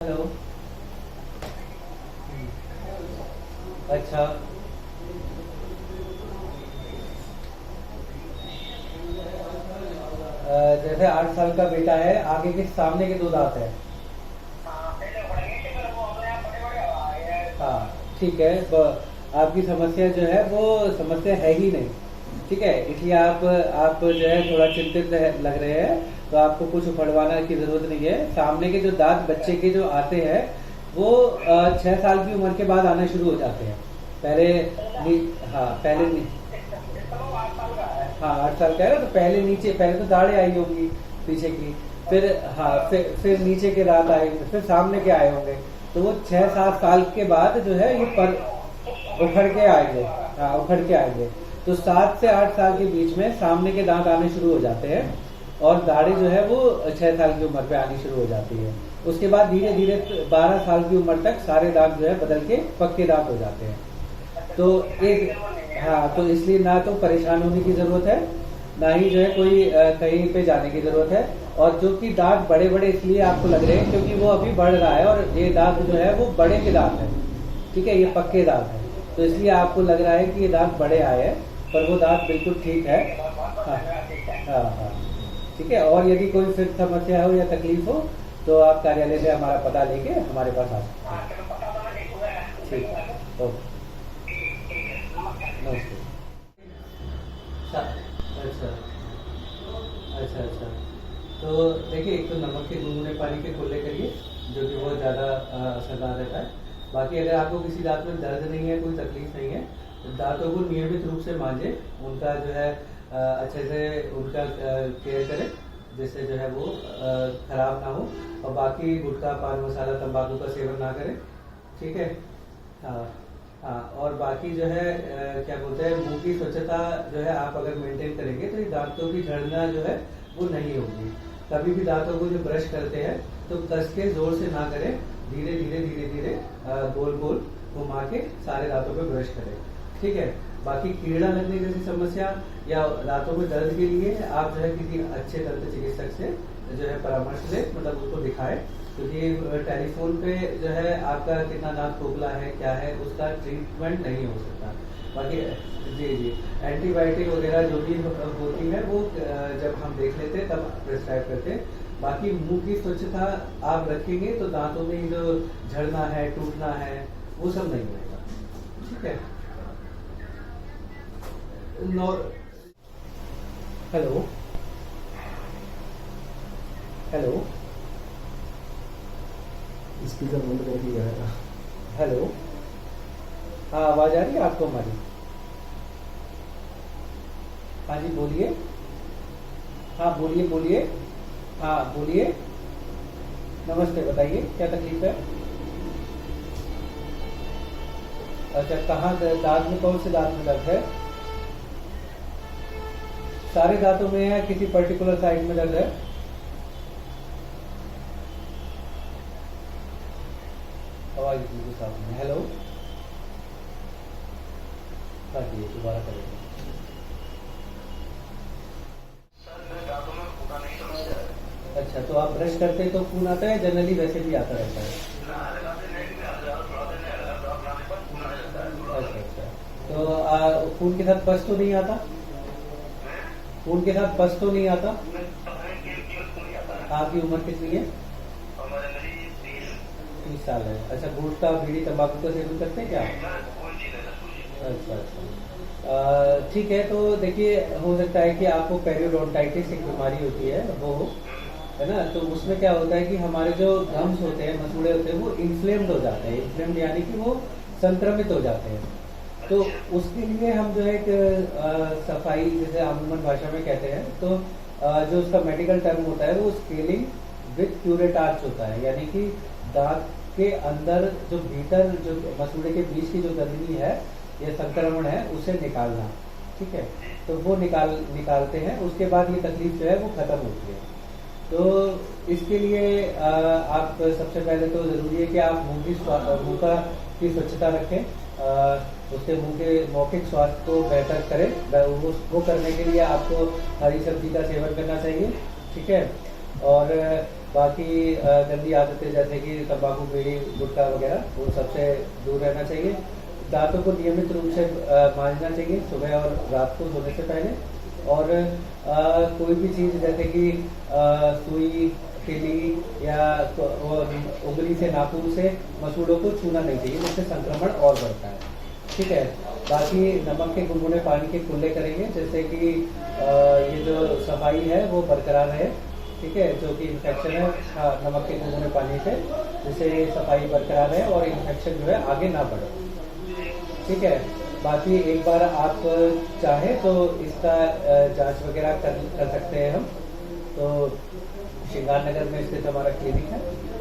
Hello. अच्छा। जैसे 8 साल का बेटा है, आगे के सामने के दो दांत है। हाँ, ठीक है। आपकी समस्या जो है वो समस्या है ही नहीं। ठीक है, इसलिए आप जो है थोड़ा चिंतित लग रहे हैं। तो आपको कुछ उखड़वाना की जरूरत नहीं है। सामने के जो दांत बच्चे के जो आते हैं वो 6 साल की उम्र के बाद आना शुरू हो जाते हैं। पहले हाँ, हाँ 8 साल का है ना, तो पहले तो दाढ़ें आई होंगी पीछे की। फिर हाँ, फिर नीचे के दांत आए होंगे, फिर सामने के आए होंगे। तो वो 6-7 साल के बाद जो है ये पर उखड़ के आएंगे। हाँ, उखड़ के आएंगे। तो 7 से 8 साल के बीच में सामने के दांत आने शुरू हो जाते हैं, और दाढ़ी जो है वो 6 साल की उम्र पे आनी शुरू हो जाती है। उसके बाद धीरे धीरे 12 साल की उम्र तक सारे दांत जो है बदल के पक्के दांत हो जाते हैं। तो एक हाँ, तो इसलिए ना तो परेशान होने की जरूरत है, ना ही जो है कोई कहीं पे जाने की जरूरत है। और जो कि दांत बड़े बड़े इसलिए आपको लग रहे हैं क्योंकि वो अभी बढ़ रहा है, और ये दांत जो है वो बड़े के दांत है। ठीक है, ये पक्के दांत है, तो इसलिए आपको लग रहा है कि ये दांत बड़े आए हैं, पर वो दांत बिल्कुल ठीक है। हाँ हाँ हाँ, ठीक है। और यदि कोई फिर समस्या हो या तकलीफ हो तो आप कार्यालय से हमारा पता लेके हमारे पास आ सकते हैं। ठीक है, ओके, नमस्ते। अच्छा अच्छा अच्छा। तो देखिए, एक तो नमक के गुनगुने पानी के कुल्ले करिए, जो कि बहुत ज़्यादा असरदार रहता है। बाकी अगर आपको किसी दांत में दर्द नहीं है, कोई तकलीफ नहीं है, तो दांतों को नियमित रूप से मांजे, उनका जो है अच्छे से उनका केयर करें, जिससे जो है वो खराब ना हो। और बाकी गुटखा, पान मसाला, तंबाकू का सेवन ना करें। ठीक है। हाँ हाँ, और बाकी जो है क्या बोलते हैं, मुंह की स्वच्छता जो है आप अगर मेंटेन करेंगे तो ये दांतों की झड़ना जो है वो नहीं होगी। कभी भी दांतों को जो ब्रश करते हैं तो कस के जोर से ना करें, धीरे धीरे धीरे धीरे गोल गोल घुमा के सारे दांतों पे ब्रश करें। ठीक है। बाकी कीड़ा लगने जैसी समस्या या दांतों में दर्द के लिए आप जो है किसी अच्छे दंत चिकित्सक से जो है परामर्श ले, मतलब उसको दिखाएं। क्योंकि टेलीफोन पे जो है आपका कितना दांत खोखला है, क्या है, उसका ट्रीटमेंट नहीं हो सकता। बाकी जी जी, एंटीबायोटिक वगैरह जो भी होती है वो जब हम देख लेते हैं तब प्रिस्क्राइब करते हैं। बाकी मुंह की स्वच्छता आप रखेंगे तो दांतों में जो झड़ना है, टूटना है, वो सब नहीं होगा। ठीक है। हेलो हेलो स्पीकर बंद कर दिया है। हेलो। हाँ, आवाज आ रही है आपको हमारी? हाँ जी, बोलिए। हाँ, बोलिए बोलिए। हाँ, बोलिए। नमस्ते, बताइए क्या तकलीफ है? अच्छा, कहाँ दांत में, कौन से दांत में दर्द है? सारे दांतों में है, किसी पर्टिकुलर साइड में दर्द है? आवाज बिल्कुल साफ नहीं। हेलो। हाँ जी, दोबारा करेंगे। अच्छा, तो आप ब्रश करते हैं तो खून आता है, जनरली वैसे भी आता रहता है? अच्छा अच्छा। तो खून के साथ पस तो नहीं आता? खून के साथ पस तो नहीं आता? आपकी उम्र कितनी है? 30 साल है। अच्छा, गुटखा, बीड़ी, तंबाकू का सेवन करते हैं क्या? अच्छा अच्छा। ठीक है। तो देखिए, हो सकता है कि आपको पेरियोडोंटाइटिस एक बीमारी होती है वो, है ना। तो उसमें क्या होता है कि हमारे जो गम्स होते हैं, मसूड़े होते हैं, वो इन्फ्लेम्ड हो जाते हैं। इन्फ्लेम्ड यानी कि वो संक्रमित हो जाते हैं। तो उसके लिए हम जो है एक सफाई, जैसे अमूमन भाषा में कहते हैं, तो जो उसका मेडिकल टर्म होता है वो स्केलिंग विथ क्यूरेटार्च होता है। यानी कि दांत के अंदर जो भीतर जो मसूड़े के बीच की जो गंदगी है या संक्रमण है उसे निकालना। ठीक है। तो वो निकालते हैं, उसके बाद ये तकलीफ जो है वो खत्म होती है। तो इसके लिए आप सबसे पहले तो जरूरी है कि आप मुंह की स्वच्छता रखें। उसके मुंह के मौखिक स्वास्थ्य को बेहतर करें। वो करने के लिए आपको हरी सब्जी का सेवन करना चाहिए। ठीक है। और बाकी गंदी आदतें जैसे कि तंबाकू, बीड़ी, गुटखा वगैरह, वो सबसे दूर रहना चाहिए। दांतों को नियमित रूप से मांजना चाहिए सुबह और रात को सोने से पहले। और कोई भी चीज़ जैसे कि सुई, तीली या उंगली से, नाखून से मसूड़ों को छूना नहीं चाहिए, जिससे संक्रमण और बढ़ता है। ठीक है। बाकी नमक के गुनगुने पानी के कुल्ले करेंगे, जैसे कि ये जो सफाई है वो बरकरार रहे। ठीक है। जो कि इन्फेक्शन है, हाँ, नमक के गुनगुने पानी से, जिससे सफाई बरकरार रहे और इन्फेक्शन जो है आगे ना बढ़े। ठीक है। बाकी एक बार आप चाहे तो इसका जांच वगैरह कर सकते हैं हम। तो श्रृंगार नगर में स्थित हमारा क्लिनिक है,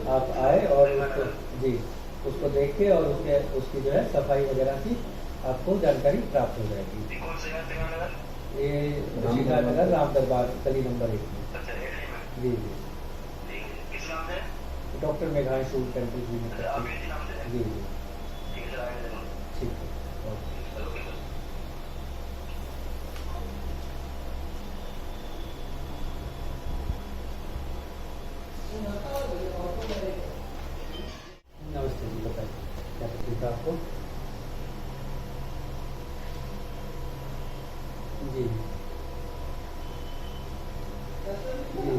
आप आए और उसको जी उसको देख के और उसकी जो है सफाई वगैरह की आपको जानकारी प्राप्त हो जाएगी। ये श्रृंगार नगर राम दरबार गली नंबर 1 में। जी जी। डॉक्टर मेघांशु टेंपल जी में। जी जी ठीक है। नमस्ते जी, बताइए क्या तकलीफ है आपको? जी जी जी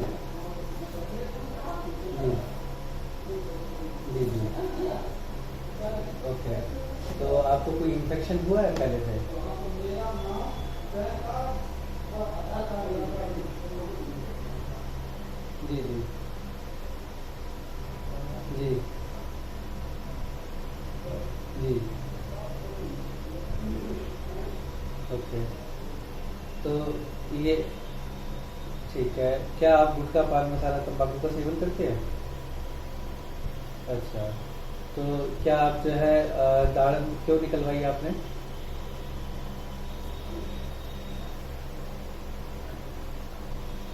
जी जी। ओके। तो आपको कोई इन्फेक्शन हुआ है पहले से? जी जी जी जी। ओके। तो ये ठीक है। क्या आप गुटखा, पान मसाला, तंबाकू का सेवन करते हैं? अच्छा। तो क्या आप जो है दाढ़ क्यों निकलवाई आपने?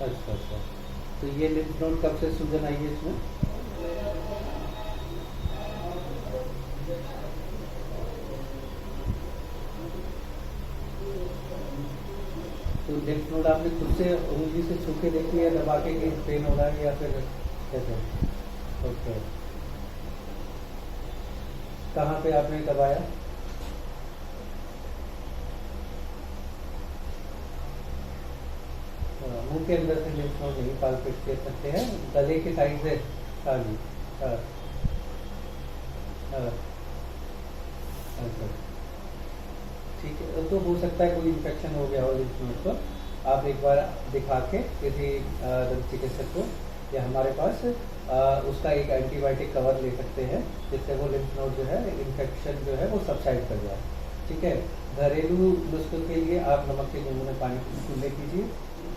अच्छा अच्छा। तो ये लिम्फ नोड कब से सूजन आई है इसमें? तो लिम्फ नोड आपने खुद से उंगली से छू के देखी है, दबा के कि पेन हो रहा है या फिर कैसे? ओके। कहाँ पे आपने दबाया? मुंह के अंदर से लिम्फ नोड नहीं पालपेट कर सकते हैं, गले के साइड से। हाँ जी। हाँ हाँ। अच्छा ठीक है। तो हो सकता है कोई इन्फेक्शन हो गया हो लिम्फ नोड को। आप एक बार दिखा के किसी दंत चिकित्सक को या हमारे पास उसका एक एंटीबायोटिक कवर ले सकते हैं, जिससे वो लिम्फ नोड जो है, इन्फेक्शन जो है वो सबसाइड कर जाए। ठीक है। घरेलू नुस्खों के लिए आप नमक के गुनगुने पानी को कुल्ले कीजिए।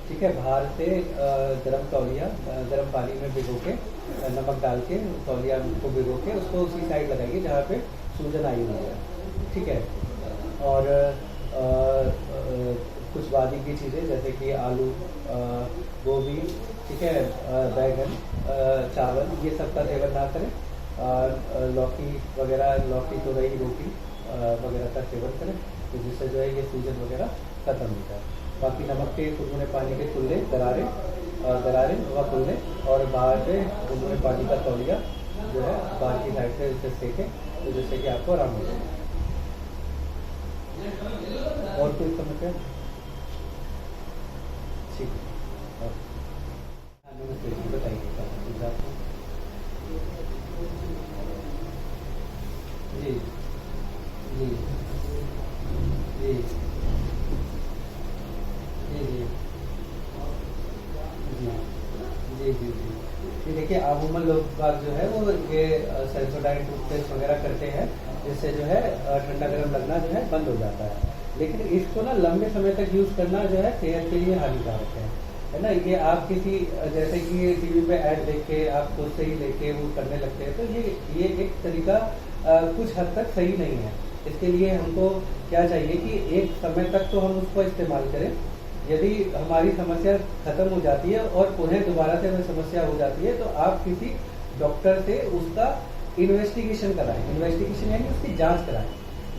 ठीक है। बाहर से गर्म तौलिया गर्म पानी में भिगो के नमक डाल के तौलिया को भिगो के उसको उसी साइड लगाइए जहाँ पे सूजन आई हुई है। ठीक है। और कुछ बादी की चीज़ें जैसे कि आलू, गोभी, ठीक है, बैगन, चावल, ये सब का सेवन ना करें। लौकी वगैरह, लौकी, तुरई, रोटी वगैरह का सेवन करें, तो जिससे जो है ये सूजन वगैरह खत्म होता है। बाकी नमक के गुनगुने पानी के कुल्ले, गरारे व कुल्ले, और बाहर से गुनगुने पानी का तौलिया जो है बाहर की साइड से उसे सेकें, तो जिससे कि आपको आराम हो जाए। और कोई समस्या? ठीक है। नमस्ते जी, बताइए क्या तकलीफ है आपको? जी जी जी जी जी जी जी जी जी। देखिए, अमूमन लोग बाग जो है वो ये सेंसोडाइन टूथपेस्ट वगैरह करते हैं, जिससे जो है ठंडा गर्म लगना जो है बंद हो जाता है। लेकिन इसको ना लंबे समय तक यूज़ करना जो है सेहत के लिए हानिकारक है ना। ये आप किसी जैसे कि टीवी पे ऐड देख के आप खुद से ही लेके वो करने लगते हैं, तो ये एक तरीका कुछ हद तक सही नहीं है। इसके लिए हमको क्या चाहिए कि एक समय तक तो हम उसको इस्तेमाल करें। यदि हमारी समस्या खत्म हो जाती है और पुनः दोबारा से हमें समस्या हो जाती है, तो आप किसी डॉक्टर से उसका इन्वेस्टिगेशन कराएं। इन्वेस्टिगेशन यानी उसकी जांच कराएं।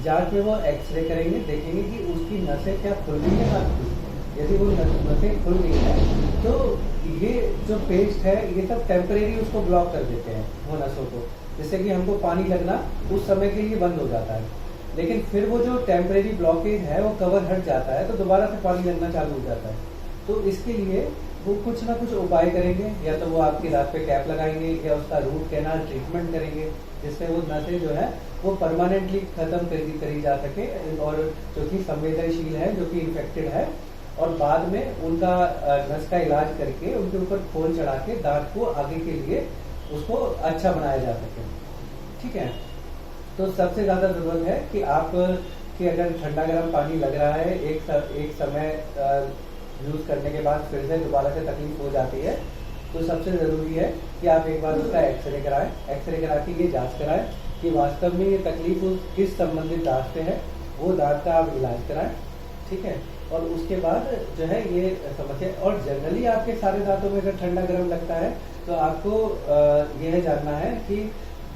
जांच में वो एक्सरे करेंगे, देखेंगे कि उसकी नसें क्या खुल रही है हाथ की। यदि वो नसें खुल गई है तो ये जो पेस्ट है ये सब टेम्परेरी उसको ब्लॉक कर देते हैं वो नसों को, जिससे कि हमको पानी लगना उस समय के लिए बंद हो जाता है। लेकिन फिर वो जो टेम्परेरी ब्लॉकेज है वो कवर हट जाता है तो दोबारा से पानी लगना चालू हो जाता है। तो इसके लिए वो कुछ ना कुछ उपाय करेंगे, या तो वो आपकी दांत पे कैप लगाएंगे या उसका रूट कैनाल ट्रीटमेंट करेंगे, जिससे वो नसें जो है वो परमानेंटली खत्म करी जा सके, और जो कि संवेदनशील है, जो कि इन्फेक्टेड है, और बाद में उनका नस का इलाज करके उनके ऊपर खोल चढ़ा के दांत को आगे के लिए उसको अच्छा बनाया जा सके। ठीक है, तो सबसे ज्यादा जरूरत है कि आप कि अगर ठंडा गर्म पानी लग रहा है एक समय यूज करने के बाद फिर से दोबारा से तकलीफ हो जाती है, तो सबसे जरूरी है कि आप एक बार उसका एक्सरे कराएं। एक्सरे करा के ये जांच कराएं कि वास्तव में ये तकलीफ किस संबंधित दांत से है, वो दांत का आप इलाज कराएं। ठीक है, और उसके बाद जो है ये समस्या, और जनरली आपके सारे दांतों में अगर ठंडा गर्म लगता है तो आपको यह जानना है कि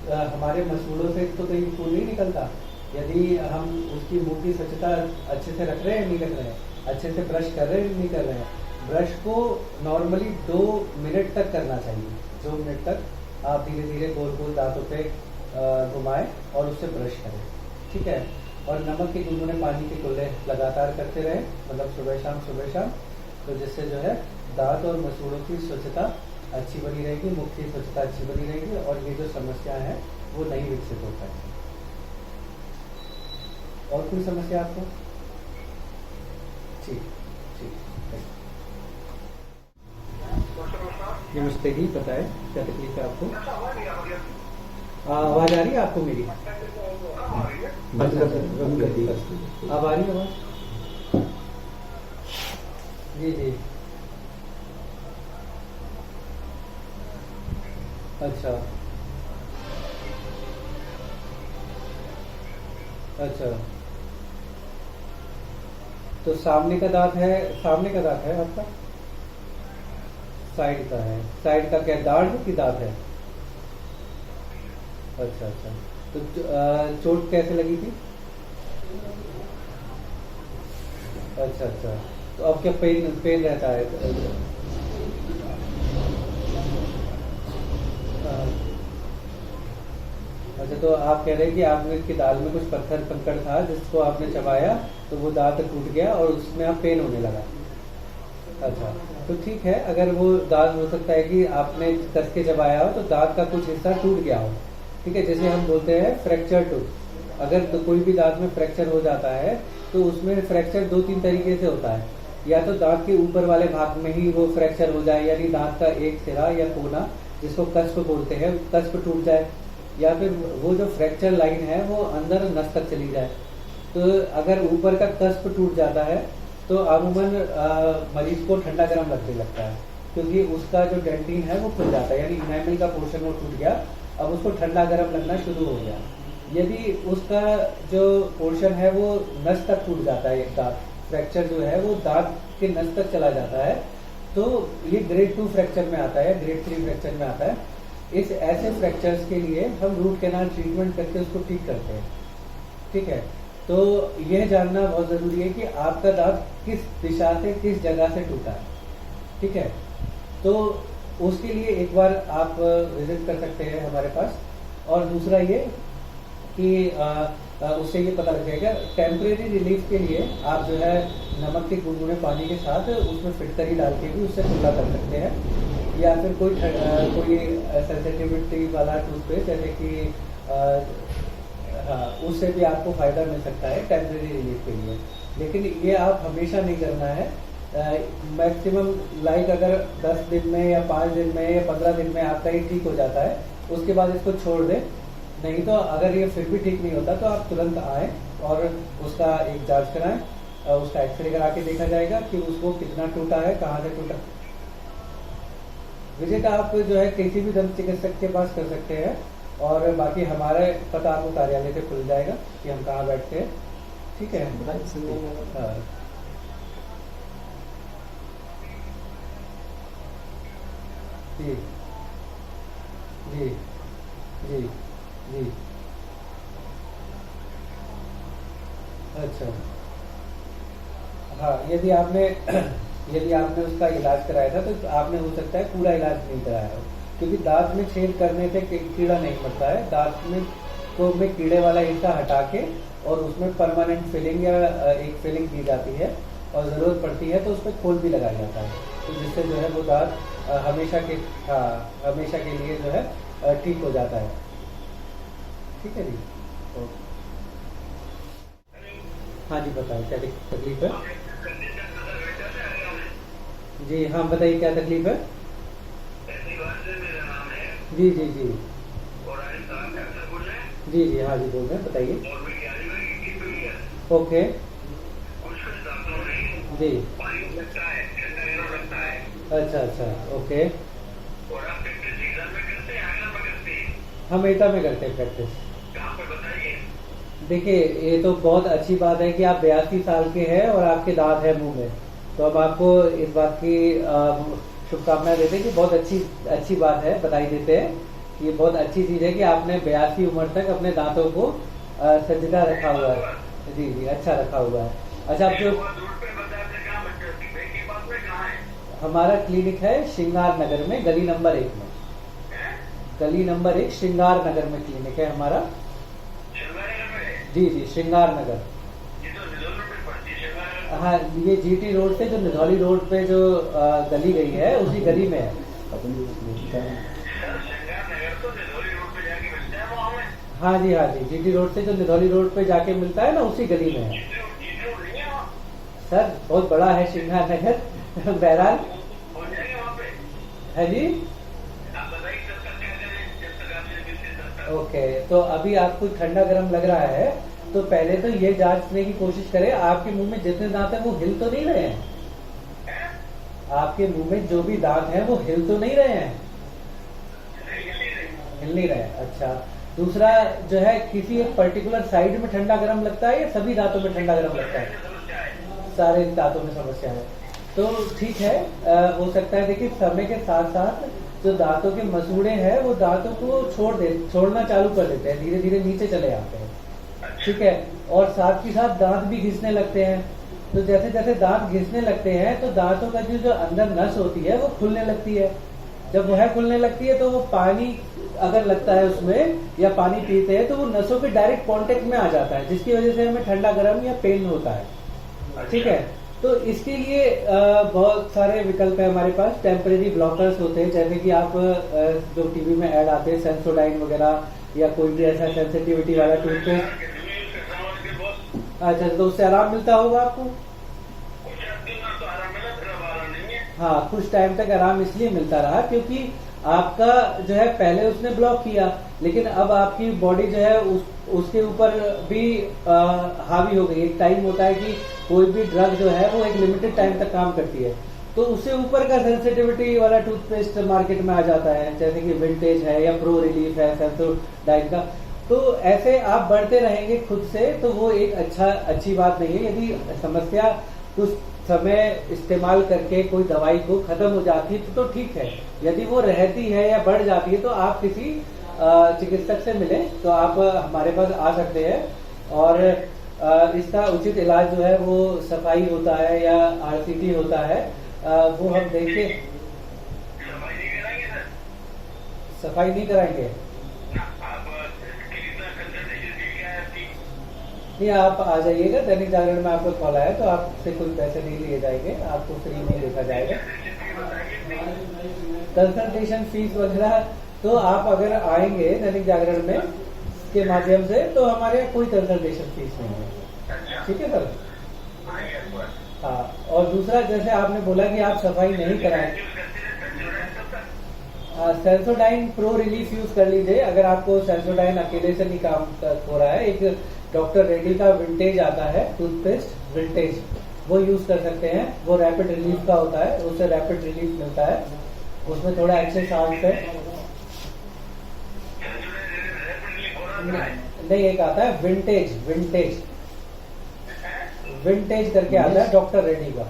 हमारे मसूड़ों से तो कहीं खून नहीं निकलता। यदि हम उसकी मुंह की स्वच्छता अच्छे से रख रहे हैं नहीं रख रहे हैं, अच्छे से ब्रश कर रहे हैं नहीं कर रहे हैं, ब्रश को नॉर्मली 2 मिनट तक करना चाहिए। 2 मिनट तक आप धीरे धीरे गोल गोल दांतों पे घुमाएं और उससे ब्रश करें। ठीक है, और नमक के गुनगुने पानी के कुल्ले लगातार करते रहें, मतलब सुबह शाम, तो जिससे जो है दांत और मसूड़ों की स्वच्छता अच्छी बनी रहेगी, मुख की स्वच्छता अच्छी बनी रहेगी, और ये जो समस्या है वो नहीं विकसित हो पाएगी। और कोई समस्या आपको? ठीक ठीक, नमस्ते जी, बताएं क्या तकलीफ है आपको? आवाज आ रही है आपको मेरी? बंद कर दी। अब आ रही है आवाज? जी जी, अच्छा अच्छा, तो सामने का दांत है आपका? साइड का है? साइड का क्या दाढ़ की दांत है? अच्छा अच्छा, तो चोट कैसे लगी थी? अच्छा अच्छा, तो अब क्या पेन रहता है? अच्छा, तो आप कह रहे हैं कि आपने की दाल में कुछ पत्थर कंकड़ था जिसको आपने चबाया तो वो दांत टूट गया और उसमें आप पेन होने लगा। अच्छा, तो ठीक है, अगर वो दांत हो सकता है कि आपने कस के चबाया हो तो दांत का कुछ हिस्सा टूट गया हो। ठीक है, जैसे हम बोलते हैं फ्रैक्चर टूथ। अगर तो कोई भी दांत में फ्रैक्चर हो जाता है तो उसमें फ्रैक्चर 2-3 तरीके से होता है। या तो दांत के ऊपर वाले भाग में ही वो फ्रैक्चर हो जाए, यानी दांत का एक सिरा या कोना जिसको कस्प बोलते हैं, कस्प टूट जाए, या फिर वो जो फ्रैक्चर लाइन है वो अंदर नस तक चली जाए। तो अगर ऊपर का कस्प टूट जाता है तो अमूमन मरीज को ठंडा गर्म लगने लगता है, क्योंकि उसका जो डेंटिन है वो खुल जाता है, यानी इनेमल का पोर्शन वो टूट गया, अब उसको ठंडा गर्म लगना शुरू हो गया। यदि उसका जो पोर्शन है वो नस तक टूट जाता है, एक दांत फ्रैक्चर जो है वो दांत के नस तक चला जाता है, तो ये ग्रेड 2 फ्रैक्चर में आता है, ग्रेड 3 फ्रैक्चर में आता है। इस ऐसे फ्रैक्चर्स के लिए हम रूट कैनाल ट्रीटमेंट करके उसको ठीक करते हैं। ठीक है, तो यह जानना बहुत जरूरी है कि आपका दांत किस दिशा से, किस जगह से टूटा है। ठीक है, तो उसके लिए एक बार आप विजिट कर सकते हैं हमारे पास। और दूसरा ये कि उससे ये पता लग जाएगा, टेम्परेरी रिलीफ के लिए आप जो है नमक के गुनगुने पानी के साथ उसमें फिटकरी डाल के भी उससे खुला कर सकते हैं, या फिर कोई सेंसिटिविटी वाला टूथपेस्ट जैसे कि हाँ, उससे भी आपको फायदा मिल सकता है टेम्परेरी रिलीफ के लिए। लेकिन ये आप हमेशा नहीं करना है। मैक्सिमम लाइक अगर 10 दिन में या 5 दिन में या 15 दिन में आपका ये ठीक हो जाता है, उसके बाद इसको छोड़ दें। नहीं तो अगर ये फिर भी ठीक नहीं होता तो आप तुरंत आएँ और उसका एक जांच कराएं, उसका एक्सरे करा के देखा जाएगा कि उसको कितना टूटा है, कहाँ से टूटा। विजिट आप जो है किसी भी दंत चिकित्सक के पास कर सकते हैं, और बाकी हमारे पता आपको कार्यालय पे खुल जाएगा कि हम कहाँ बैठते हैं। ठीक है, हाँ। जी जी जी जी, अच्छा हाँ, यदि आपने उसका इलाज कराया था तो आपने हो सकता है पूरा इलाज नहीं कराया हो, क्योंकि दांत में छेद करने से कीड़ा नहीं मरता है। दांत में कीड़े वाला हिस्सा हटा के और उसमें परमानेंट फिलिंग या एक फिलिंग की जाती है, और ज़रूरत पड़ती है तो उस पर खोल भी लगाया जाता है, तो जिससे जो है वो दांत हमेशा के लिए जो है ठीक हो जाता है। ठीक है जी। हाँ जी, बताओ क्या तकलीफ है? जी हाँ, बताइए क्या तकलीफ है? जी जी जी जी जी, हाँ जी, बोल रहे हैं, बताइए। ओके जी, अच्छा अच्छा, ओके। हम एटा में करते हैं प्रैक्टिस। देखिए, ये तो बहुत अच्छी बात है कि आप 82 साल के हैं और आपके दांत है मुंह में, तो हम आपको इस बात की शुभकामनाएं देते हैं कि बहुत अच्छी बात है, बधाई देते हैं। ये बहुत अच्छी चीज है कि आपने 82 उम्र तक अपने दांतों को सजदा रखा हुआ है। जी जी, अच्छा रखा हुआ है। अच्छा, आप जो हमारा क्लिनिक है श्रृंगार नगर में, गली नंबर 1 में। गली नंबर 1 श्रृंगार नगर में क्लिनिक है हमारा। जी जी, श्रृंगार नगर। हाँ, ये जीटी रोड से जो निधौली रोड पे जो गली गई है, उसी गली में है। हाँ जी हाँ जी, जीटी रोड से जो निधौली रोड पे जाके मिलता है ना, उसी गली में है सर। बहुत बड़ा है श्रृंगार नगर। बहरहाल है जी। ओके, तो अभी आपको ठंडा गर्म लग रहा है तो पहले तो ये जांचने की कोशिश करें, आपके मुंह में जितने दांत हैं वो हिल तो नहीं रहे हैं? आपके मुंह में जो भी दांत हैं वो हिल तो नहीं रहे हैं? हिल नहीं रहे, अच्छा। दूसरा जो है, किसी एक पर्टिकुलर साइड में ठंडा गर्म लगता है या सभी दांतों में ठंडा गर्म लगता है? सारे दांतों में समस्या है, तो ठीक है। हो सकता है, देखिए, समय के साथ साथ जो दांतों के मसूड़े हैं वो दांतों को छोड़ना चालू कर देते हैं, धीरे धीरे नीचे चले आते हैं। ठीक है, और साथ ही साथ दांत भी घिसने लगते हैं। तो जैसे जैसे दांत घिसने लगते हैं तो दांतों का जो अंदर नस होती है वो खुलने लगती है। जब वह खुलने लगती है तो वो पानी अगर लगता है उसमें या पानी पीते हैं तो वो नसों के डायरेक्ट कांटेक्ट में आ जाता है, जिसकी वजह से हमें ठंडा गर्म या पेन होता है। ठीक है, तो इसके लिए बहुत सारे विकल्प है हमारे पास। टेम्परेरी ब्लॉकर्स होते हैं, जैसे कि आप जो टीवी में ऐड आते हैं, सेंसोडाइन वगैरह या कोई भी ऐसा सेंसिटिविटी वाला टूथपेस्ट। अच्छा, तो उससे आराम मिलता होगा आपको? हाँ, कुछ टाइम तक आराम इसलिए मिलता रहा क्योंकि आपका जो है पहले उसने ब्लॉक किया, लेकिन अब आपकी बॉडी जो है उसके ऊपर भी हावी हो गई। एक टाइम होता है कि कोई भी ड्रग जो है वो एक लिमिटेड टाइम तक काम करती है, तो उससे ऊपर का सेंसिटिविटी वाला टूथपेस्ट मार्केट में आ जाता है, जैसे कि विंटेज है या प्रो रिलीफ है, सेंसोडाइन का। तो ऐसे आप बढ़ते रहेंगे खुद से, तो वो एक अच्छी बात नहीं है। यदि समस्या कुछ समय इस्तेमाल करके कोई दवाई को खत्म हो जाती है तो ठीक है, यदि वो रहती है या बढ़ जाती है तो आप किसी चिकित्सक से मिलें, तो आप हमारे पास आ सकते हैं। और इसका उचित इलाज जो है वो सफाई होता है या आरसीटी होता है, वो हम देख के। सफाई नहीं कराएंगे? नहीं, आप आ जाइएगा, दैनिक जागरण में आपको कॉल आया तो आपसे कोई पैसे नहीं लिए जाएंगे, आपको फ्री में देखा जाएगा। कंसल्टेशन फीस वगैरह तो आप अगर आएंगे दैनिक जागरण में के माध्यम से तो हमारे यहाँ कोई कंसल्टेशन फीस नहीं है। ठीक है सर? हाँ, और दूसरा, जैसे आपने बोला कि आप सफाई नहीं कराएंगे, सेंसोडाइन प्रो रिलीफ यूज कर लीजिए। अगर आपको सेंसोडाइन अकेले से नहीं काम हो रहा है, एक डॉक्टर रेड्डी का विंटेज आता है टूथपेस्ट, विंटेज, वो यूज कर सकते हैं। वो रैपिड रिलीफ का होता है, उससे रैपिड रिलीफ मिलता है, उसमें थोड़ा अच्छे सांस है। नहीं, एक आता है विंटेज, विंटेज करके आता है डॉक्टर रेड्डी का।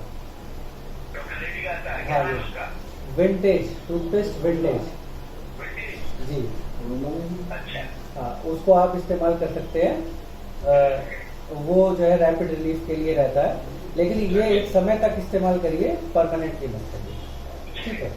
हाँ जी, विंटेज टूथपेस्ट, विंटेज जी। हाँ, उसको आप इस्तेमाल कर सकते हैं। वो जो है रैपिड रिलीफ के लिए रहता है, लेकिन ये एक समय तक इस्तेमाल करिए, परमानेंटली मत करिए। ठीक है।